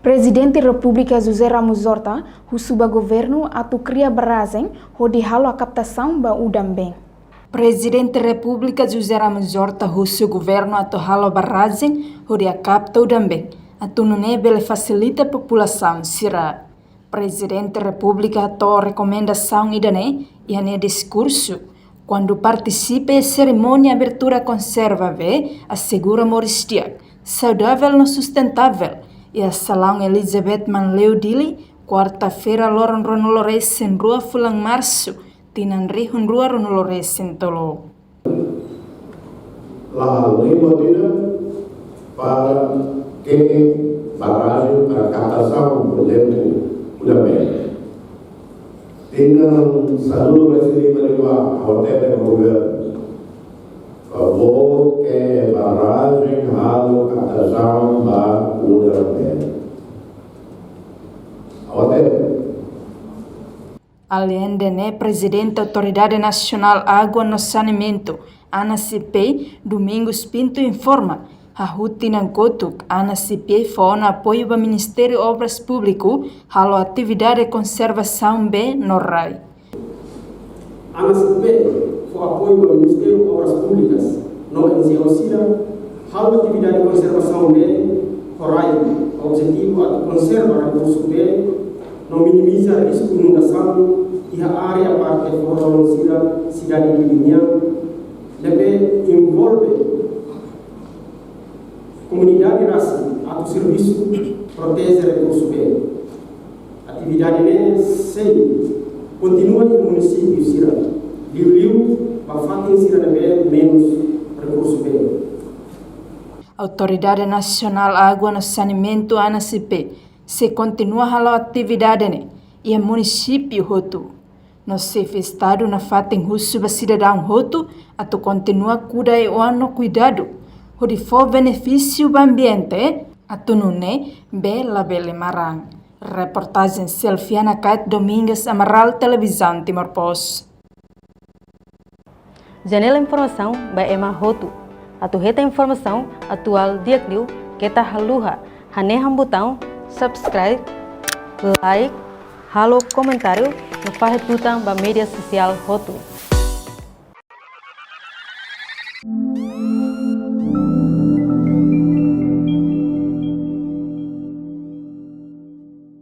Presidente República José Ramos Horta, husuba governo atu cria barazem, hodi halo a captação ba udam bem. Presidente República José Ramos Horta, husu governo atu halo barazem, hodi a capta udam bem. Atu nune bele facilita a população, sira. Presidente República atu recomendação idane, e ane discurso, quando participe em cerimônia abertura conserva ve, assegura moristia, saudável no sustentável, e a Salão Elizabeth Manleu Dili, quarta-feira loron Ronolores em Rua Fulang Março, tinanri Rua Ronolores em Tolo. La lima para que barragem para captação por dentro da bem. Tinha saludo recebido dari hotel dan governo. Favor que barragem halo captação ba udara bem. Hotel. Além de Presidente da Autoridade Nacional Água no Saneamento, Ana CP, Domingos Pinto informa, a rotina Gotuk, Ana CP foi apoio do Ministério Obras Públicas, halo atividade de conservação B no RAI. Ana CP foi apoio do Ministério Obras Públicas, no NCOCIDA, halo atividade de conservação B no RAI. O objetivo é conservar recurso B, não minimiza risco de inundação e a área parte fortalecida cidade de linha deve envolver comunidade raci atau serviço protege recurso B. Atividade ini continua em município Sira. Liu bafatin Sira deve menos recurso B. Autoridade Nacional Água no Saneamento ANACP se continua a atividade e o município Roto. No chefe estado na fatem russo ba cidadão Roto, atu continua cuidar o ano cuidado. Hodi for benefício do ambiente, atu nune bela bele marang. Reportagem Selfiana Kait Domingues Amaral Televisão Timor Post. Janela informação ba Ema Roto. Atu reta informação atual diakliu kita haluha. Haneham botão subscribe, like, halo comentário no Farre Tutang ba media social Roto.